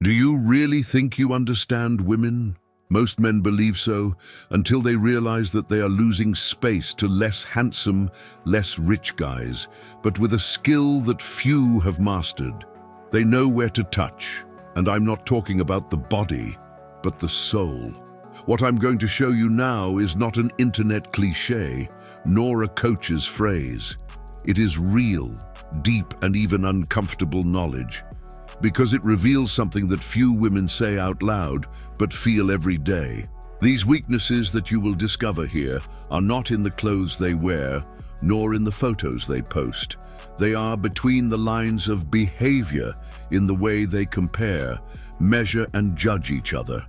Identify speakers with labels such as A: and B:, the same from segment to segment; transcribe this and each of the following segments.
A: Do you really think you understand women? Most men believe so until they realize that they are losing space to less handsome, less rich guys, but with a skill that few have mastered. They know where to touch, and I'm not talking about the body, but the soul. What I'm going to show you now is not an internet cliché, nor a coach's phrase. It is real, deep, and even uncomfortable knowledge, because it reveals something that few women say out loud, but feel every day. These weaknesses that you will discover here are not in the clothes they wear, nor in the photos they post. They are between the lines of behavior, in the way they compare, measure, and judge each other.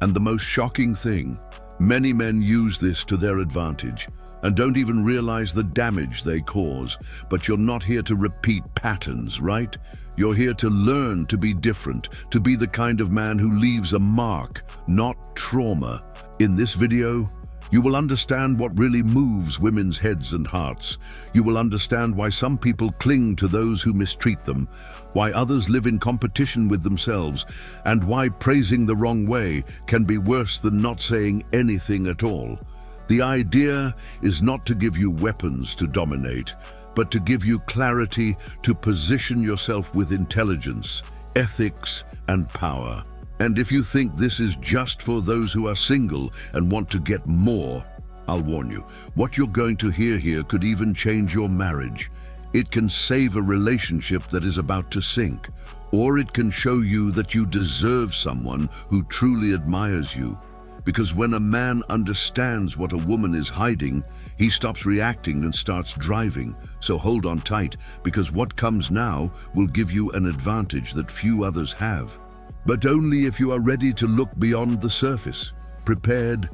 A: And the most shocking thing, many men use this to their advantage and don't even realize the damage they cause. But you're not here to repeat patterns, right? You're here to learn to be different, to be the kind of man who leaves a mark, not trauma. In this video, you will understand what really moves women's heads and hearts. You will understand why some people cling to those who mistreat them, why others live in competition with themselves, and why praising the wrong way can be worse than not saying anything at all. The idea is not to give you weapons to dominate, but to give you clarity to position yourself with intelligence, ethics, and power. And if you think this is just for those who are single and want to get more, I'll warn you, what you're going to hear here could even change your marriage. It can save a relationship that is about to sink, or it can show you that you deserve someone who truly admires you. Because when a man understands what a woman is hiding, he stops reacting and starts driving. So hold on tight, because what comes now will give you an advantage that few others have. But only if you are ready to look beyond the surface. Prepared.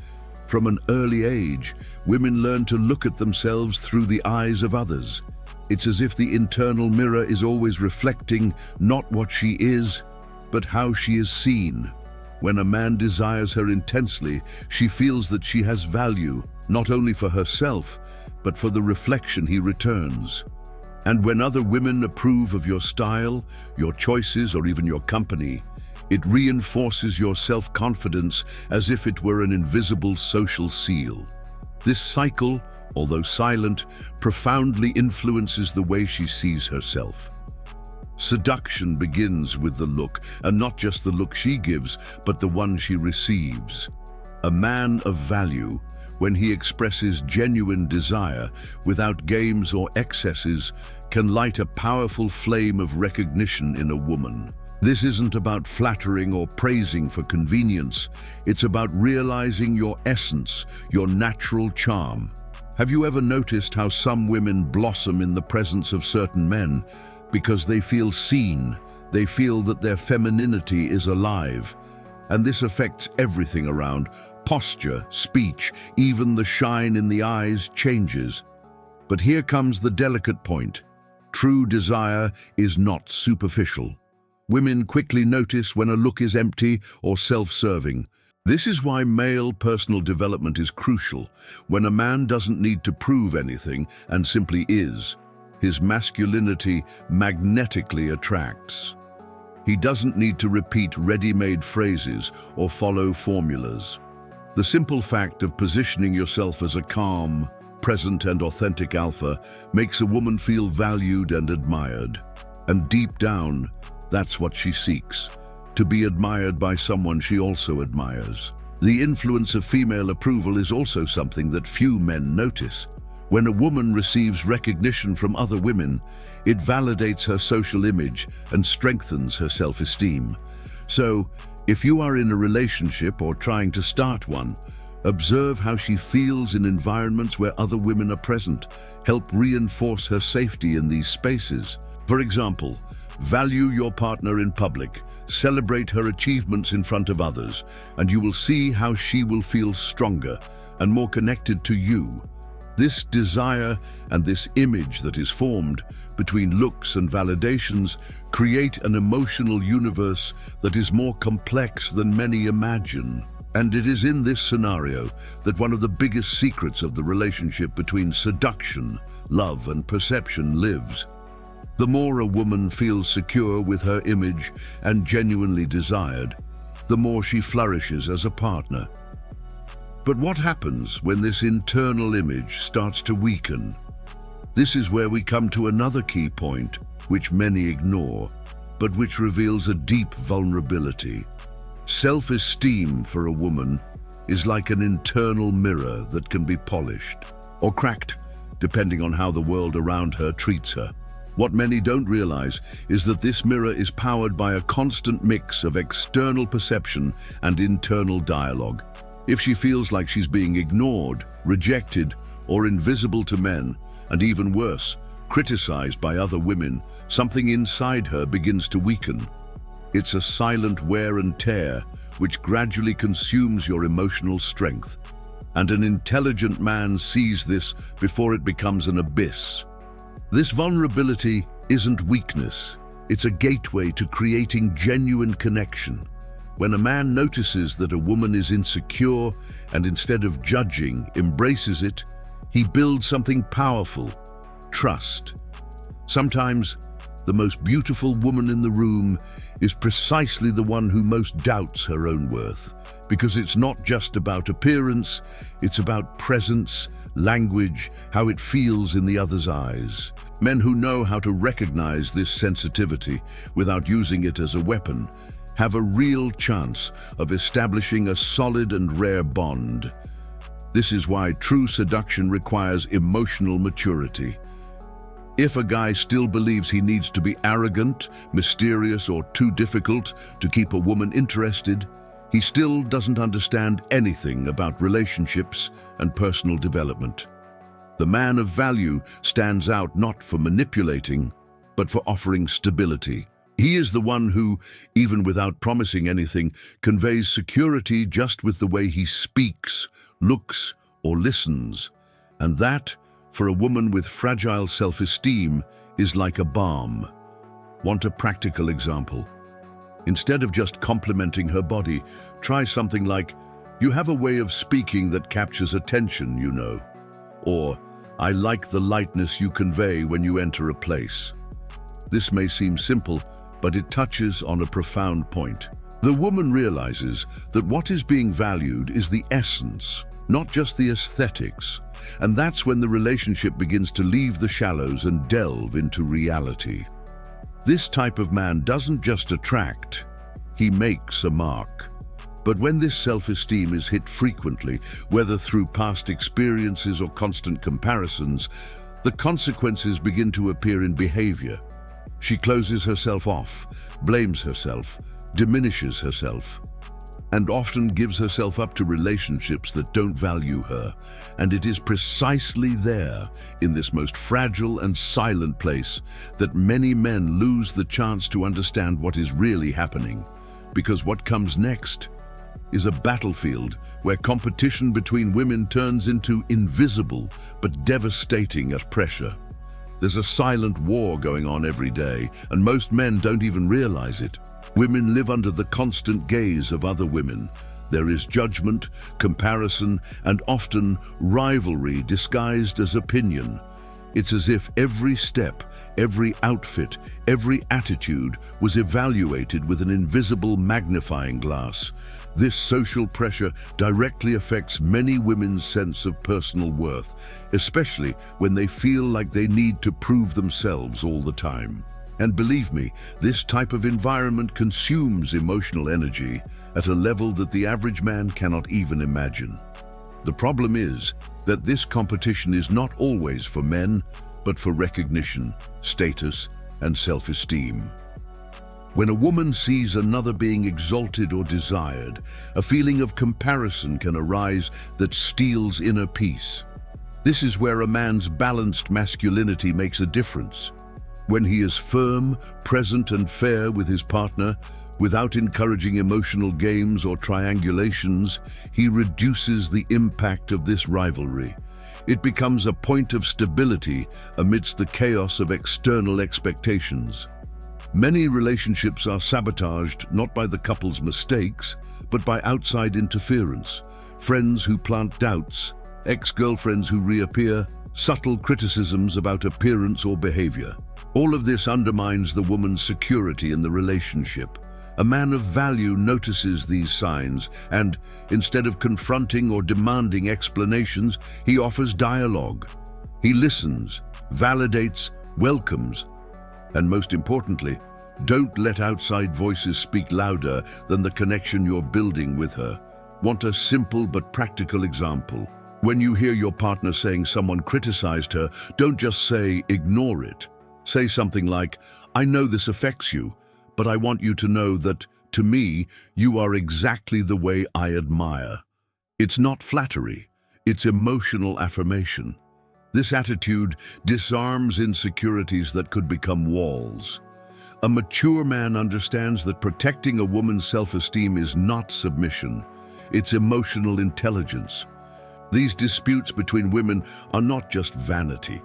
A: From an early age, women learn to look at themselves through the eyes of others. It's as if the internal mirror is always reflecting not what she is, but how she is seen. When a man desires her intensely, she feels that she has value, not only for herself, but for the reflection he returns. And when other women approve of your style, your choices, or even your company, it reinforces your self-confidence as if it were an invisible social seal. This cycle, although silent, profoundly influences the way she sees herself. Seduction begins with the look, and not just the look she gives, but the one she receives. A man of value, when he expresses genuine desire without games or excesses, can light a powerful flame of recognition in a woman. This isn't about flattering or praising for convenience. It's about realizing your essence, your natural charm. Have you ever noticed how some women blossom in the presence of certain men? Because they feel seen, they feel that their femininity is alive. And this affects everything around. Posture, speech, even the shine in the eyes changes. But here comes the delicate point. True desire is not superficial. Women quickly notice when a look is empty or self-serving. This is why male personal development is crucial. When a man doesn't need to prove anything and simply is, his masculinity magnetically attracts. He doesn't need to repeat ready-made phrases or follow formulas. The simple fact of positioning yourself as a calm, present, and authentic alpha makes a woman feel valued and admired. And deep down, that's what she seeks, to be admired by someone she also admires. The influence of female approval is also something that few men notice. When a woman receives recognition from other women, it validates her social image and strengthens her self-esteem. So, if you are in a relationship or trying to start one, observe how she feels in environments where other women are present. Help reinforce her safety in these spaces. For example, value your partner in public, celebrate her achievements in front of others, and you will see how she will feel stronger and more connected to you. This desire and this image that is formed between looks and validations create an emotional universe that is more complex than many imagine. And it is in this scenario that one of the biggest secrets of the relationship between seduction, love, and perception lives. The more a woman feels secure with her image and genuinely desired, the more she flourishes as a partner. But what happens when this internal image starts to weaken? This is where we come to another key point, which many ignore, but which reveals a deep vulnerability. Self-esteem for a woman is like an internal mirror that can be polished or cracked, depending on how the world around her treats her. What many don't realize is that this mirror is powered by a constant mix of external perception and internal dialogue. If she feels like she's being ignored, rejected, or invisible to men, and even worse, criticized by other women, something inside her begins to weaken. It's a silent wear and tear which gradually consumes your emotional strength. And an intelligent man sees this before it becomes an abyss. This vulnerability isn't weakness, it's a gateway to creating genuine connection. When a man notices that a woman is insecure and instead of judging, embraces it, he builds something powerful: trust. Sometimes, the most beautiful woman in the room is precisely the one who most doubts her own worth, because it's not just about appearance, it's about presence, language, how it feels in the other's eyes. Men who know how to recognize this sensitivity without using it as a weapon have a real chance of establishing a solid and rare bond. This is why true seduction requires emotional maturity. If a guy still believes he needs to be arrogant, mysterious, or too difficult to keep a woman interested, he still doesn't understand anything about relationships and personal development. The man of value stands out not for manipulating, but for offering stability. He is the one who, even without promising anything, conveys security just with the way he speaks, looks, or listens. And that, for a woman with fragile self-esteem, is like a balm. Want a practical example? Instead of just complimenting her body, try something like, "You have a way of speaking that captures attention, you know." Or, "I like the lightness you convey when you enter a place." This may seem simple, but it touches on a profound point. The woman realizes that what is being valued is the essence, not just the aesthetics. And that's when the relationship begins to leave the shallows and delve into reality. This type of man doesn't just attract, he makes a mark. But when this self-esteem is hit frequently, whether through past experiences or constant comparisons, the consequences begin to appear in behavior. She closes herself off, blames herself, diminishes herself, and often gives herself up to relationships that don't value her. And it is precisely there, in this most fragile and silent place, that many men lose the chance to understand what is really happening. Because what comes next is a battlefield where competition between women turns into invisible but devastating as pressure. There's a silent war going on every day, and most men don't even realize it. Women live under the constant gaze of other women. There is judgment, comparison, and often rivalry disguised as opinion. It's as if every step, every outfit, every attitude was evaluated with an invisible magnifying glass. This social pressure directly affects many women's sense of personal worth, especially when they feel like they need to prove themselves all the time. And believe me, this type of environment consumes emotional energy at a level that the average man cannot even imagine. The problem is that this competition is not always for men, but for recognition, status, and self-esteem. When a woman sees another being exalted or desired, a feeling of comparison can arise that steals inner peace. This is where a man's balanced masculinity makes a difference. When he is firm, present, and fair with his partner, without encouraging emotional games or triangulations, he reduces the impact of this rivalry. It becomes a point of stability amidst the chaos of external expectations. Many relationships are sabotaged not by the couple's mistakes, but by outside interference. Friends who plant doubts, ex-girlfriends who reappear, subtle criticisms about appearance or behavior. All of this undermines the woman's security in the relationship. A man of value notices these signs and, instead of confronting or demanding explanations, he offers dialogue. He listens, validates, welcomes, and most importantly, don't let outside voices speak louder than the connection you're building with her. Want a simple but practical example? When you hear your partner saying someone criticized her, don't just say, ignore it. Say something like, I know this affects you, but I want you to know that, to me, you are exactly the way I admire. It's not flattery, it's emotional affirmation. This attitude disarms insecurities that could become walls. A mature man understands that protecting a woman's self-esteem is not submission, it's emotional intelligence. These disputes between women are not just vanity.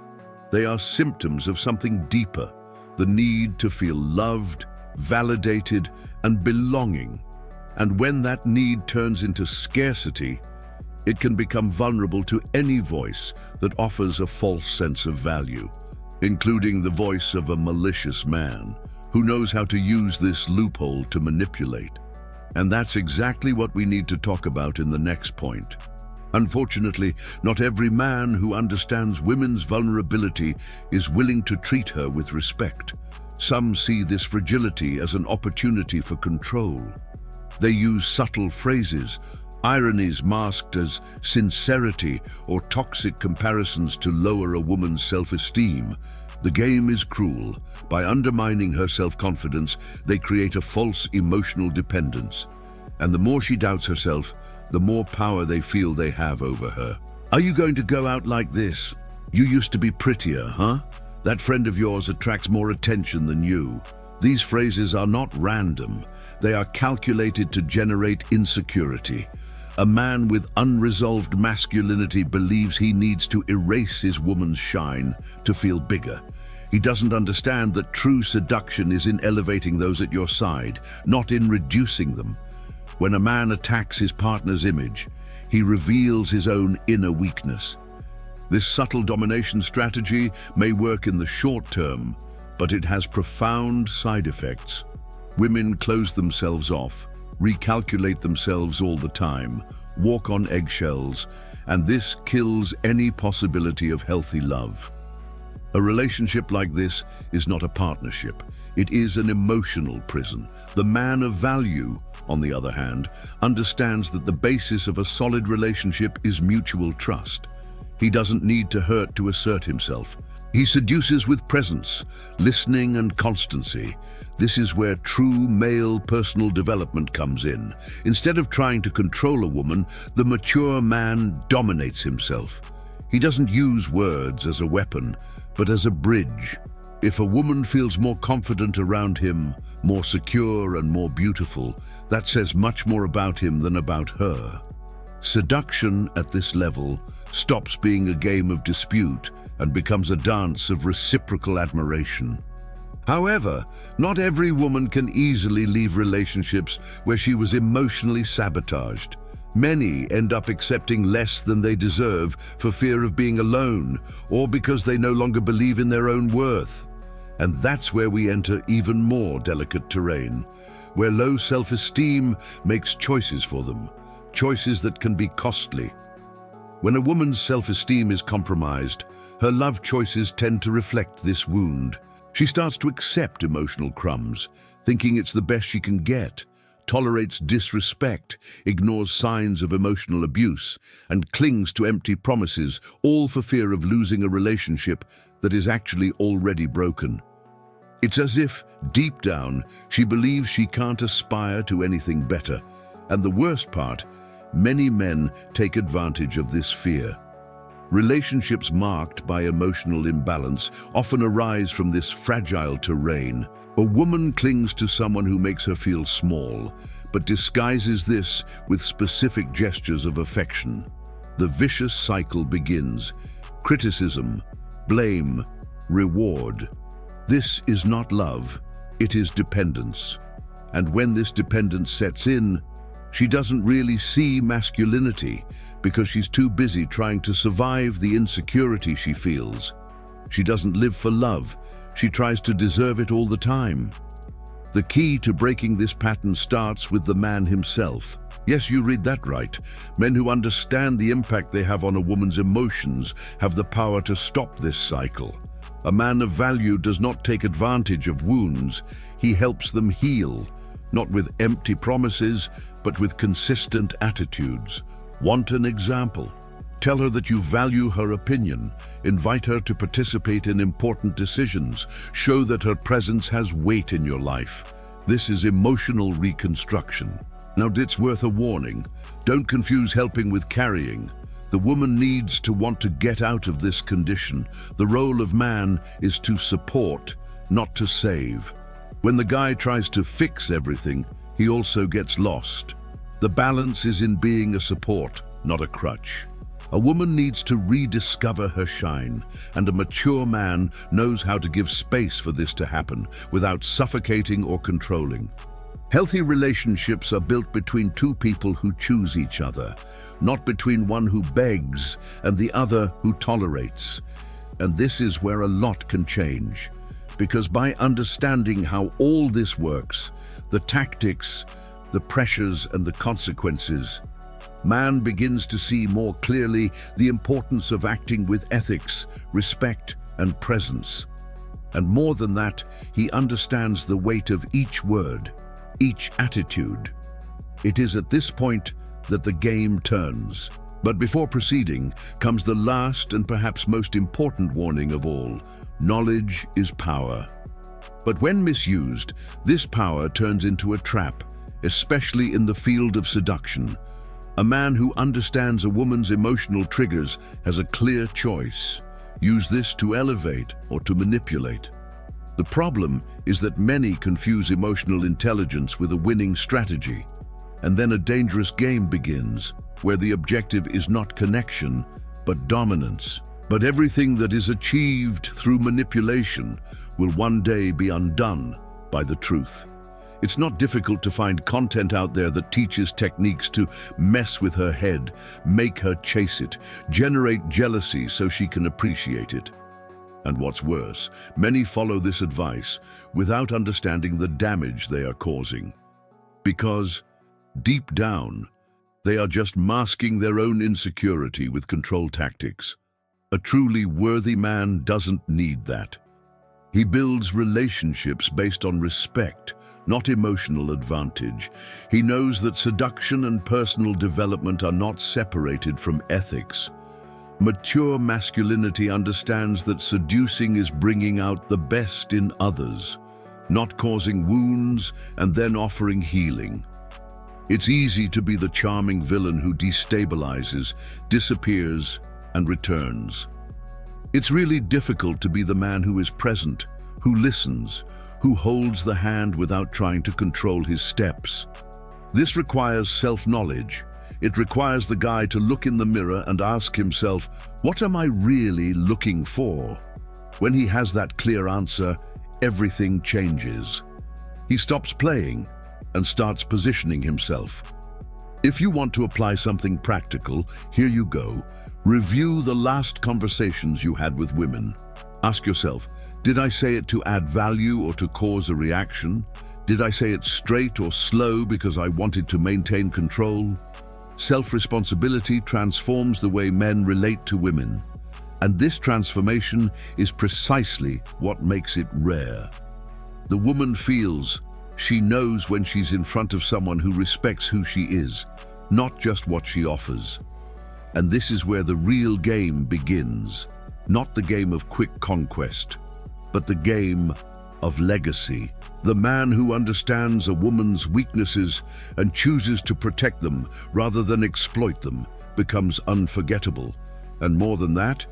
A: They are symptoms of something deeper, the need to feel loved, validated, and belonging. And when that need turns into scarcity, it can become vulnerable to any voice that offers a false sense of value, including the voice of a malicious man who knows how to use this loophole to manipulate. And that's exactly what we need to talk about in the next point. Unfortunately, not every man who understands women's vulnerability is willing to treat her with respect. Some see this fragility as an opportunity for control. They use subtle phrases, ironies masked as sincerity, or toxic comparisons to lower a woman's self-esteem. The game is cruel. By undermining her self-confidence, they create a false emotional dependence. And the more she doubts herself, the more power they feel they have over her. Are you going to go out like this? You used to be prettier, huh? That friend of yours attracts more attention than you. These phrases are not random. They are calculated to generate insecurity. A man with unresolved masculinity believes he needs to erase his woman's shine to feel bigger. He doesn't understand that true seduction is in elevating those at your side, not in reducing them. When a man attacks his partner's image, he reveals his own inner weakness. This subtle domination strategy may work in the short term, but it has profound side effects. Women close themselves off, recalculate themselves all the time, walk on eggshells, and this kills any possibility of healthy love. A relationship like this is not a partnership. It is an emotional prison. The man of value, on the other hand, understands that the basis of a solid relationship is mutual trust. He doesn't need to hurt to assert himself. He seduces with presence, listening, and constancy. This is where true male personal development comes in. Instead of trying to control a woman, the mature man dominates himself. He doesn't use words as a weapon, but as a bridge. If a woman feels more confident around him, more secure and more beautiful, that says much more about him than about her. Seduction at this level stops being a game of dispute and becomes a dance of reciprocal admiration. However, not every woman can easily leave relationships where she was emotionally sabotaged. Many end up accepting less than they deserve for fear of being alone or because they no longer believe in their own worth. And that's where we enter even more delicate terrain, where low self-esteem makes choices for them, choices that can be costly. When a woman's self-esteem is compromised, her love choices tend to reflect this wound. She starts to accept emotional crumbs, thinking it's the best she can get, tolerates disrespect, ignores signs of emotional abuse, and clings to empty promises, all for fear of losing a relationship that is actually already broken. It's as if, deep down, she believes she can't aspire to anything better. And the worst part, many men take advantage of this fear. Relationships marked by emotional imbalance often arise from this fragile terrain. A woman clings to someone who makes her feel small, but disguises this with specific gestures of affection. The vicious cycle begins. Criticism, blame, reward. This is not love, it is dependence. And when this dependence sets in, she doesn't really see masculinity because she's too busy trying to survive the insecurity she feels. She doesn't live for love, She tries to deserve it all the time. The key to breaking this pattern starts with the man himself. Yes, you read that right. Men who understand the impact they have on a woman's emotions have the power to stop this cycle. A man of value does not take advantage of wounds. He helps them heal, not with empty promises, but with consistent attitudes. Want an example? Tell her that you value her opinion. Invite her to participate in important decisions. Show that her presence has weight in your life. This is emotional reconstruction. Now, it's worth a warning. Don't confuse helping with carrying. The woman needs to want to get out of this condition. The role of man is to support, not to save. When the guy tries to fix everything, he also gets lost. The balance is in being a support, not a crutch. A woman needs to rediscover her shine, and a mature man knows how to give space for this to happen without suffocating or controlling. Healthy relationships are built between two people who choose each other, not between one who begs and the other who tolerates. And this is where a lot can change, because by understanding how all this works, the tactics, the pressures and the consequences, man begins to see more clearly the importance of acting with ethics, respect, and presence. And more than that, he understands the weight of each word, each attitude. It is at this point that the game turns. But before proceeding comes the last and perhaps most important warning of all. Knowledge is power. But when misused, this power turns into a trap, especially in the field of seduction. A man who understands a woman's emotional triggers has a clear choice. Use this to elevate or to manipulate. The problem is that many confuse emotional intelligence with a winning strategy. And then a dangerous game begins, where the objective is not connection, but dominance. But everything that is achieved through manipulation will one day be undone by the truth. It's not difficult to find content out there that teaches techniques to mess with her head, make her chase it, generate jealousy so she can appreciate it. And what's worse, many follow this advice without understanding the damage they are causing. Because, deep down, they are just masking their own insecurity with control tactics. A truly worthy man doesn't need that. He builds relationships based on respect, not emotional advantage. He knows that seduction and personal development are not separated from ethics. Mature masculinity understands that seducing is bringing out the best in others, not causing wounds and then offering healing. It's easy to be the charming villain who destabilizes, disappears, and returns. It's really difficult to be the man who is present, who listens, who holds the hand without trying to control his steps. This requires self-knowledge. It requires the guy to look in the mirror and ask himself, what am I really looking for? When he has that clear answer, everything changes. He stops playing and starts positioning himself. If you want to apply something practical, here you go. Review the last conversations you had with women. Ask yourself, did I say it to add value or to cause a reaction? Did I say it straight or slow because I wanted to maintain control? Self-responsibility transforms the way men relate to women, and this transformation is precisely what makes it rare. The woman feels, she knows when she's in front of someone who respects who she is, not just what she offers. And this is where the real game begins, not the game of quick conquest, but the game of legacy. The man who understands a woman's weaknesses and chooses to protect them rather than exploit them becomes unforgettable. And more than that,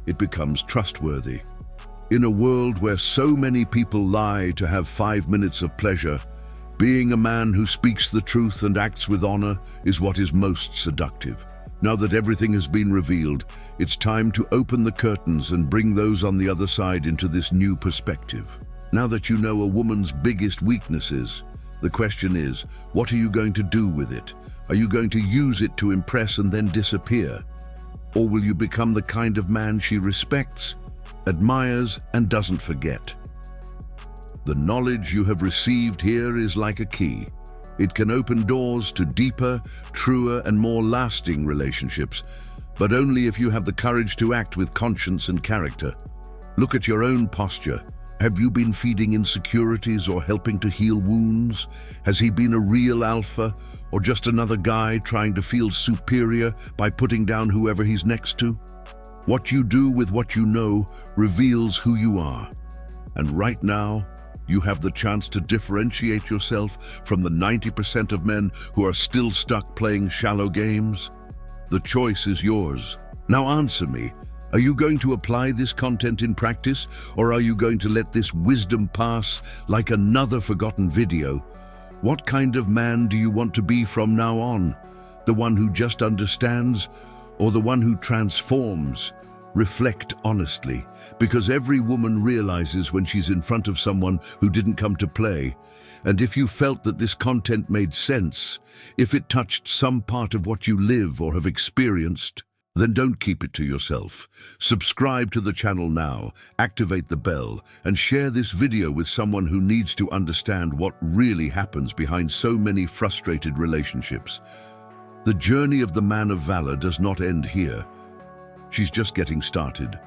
A: it becomes trustworthy. In a world where so many people lie to have 5 minutes of pleasure, being a man who speaks the truth and acts with honor is what is most seductive. Now that everything has been revealed, it's time to open the curtains and bring those on the other side into this new perspective. Now that you know a woman's biggest weaknesses, the question is, what are you going to do with it? Are you going to use it to impress and then disappear? Or will you become the kind of man she respects, admires, and doesn't forget? The knowledge you have received here is like a key. It can open doors to deeper, truer, and more lasting relationships, but only if you have the courage to act with conscience and character. Look at your own posture. Have you been feeding insecurities or helping to heal wounds? Has he been a real alpha or just another guy trying to feel superior by putting down whoever he's next to? What you do with what you know reveals who you are. And right now, you have the chance to differentiate yourself from the 90% of men who are still stuck playing shallow games. The choice is yours. Now answer me. Are you going to apply this content in practice, or are you going to let this wisdom pass like another forgotten video? What kind of man do you want to be from now on? The one who just understands, or the one who transforms? Reflect honestly, because every woman realizes when she's in front of someone who didn't come to play. And if you felt that this content made sense, if it touched some part of what you live or have experienced, then don't keep it to yourself. Subscribe to the channel now, activate the bell, and share this video with someone who needs to understand what really happens behind so many frustrated relationships. The journey of the man of valor does not end here. She's just getting started.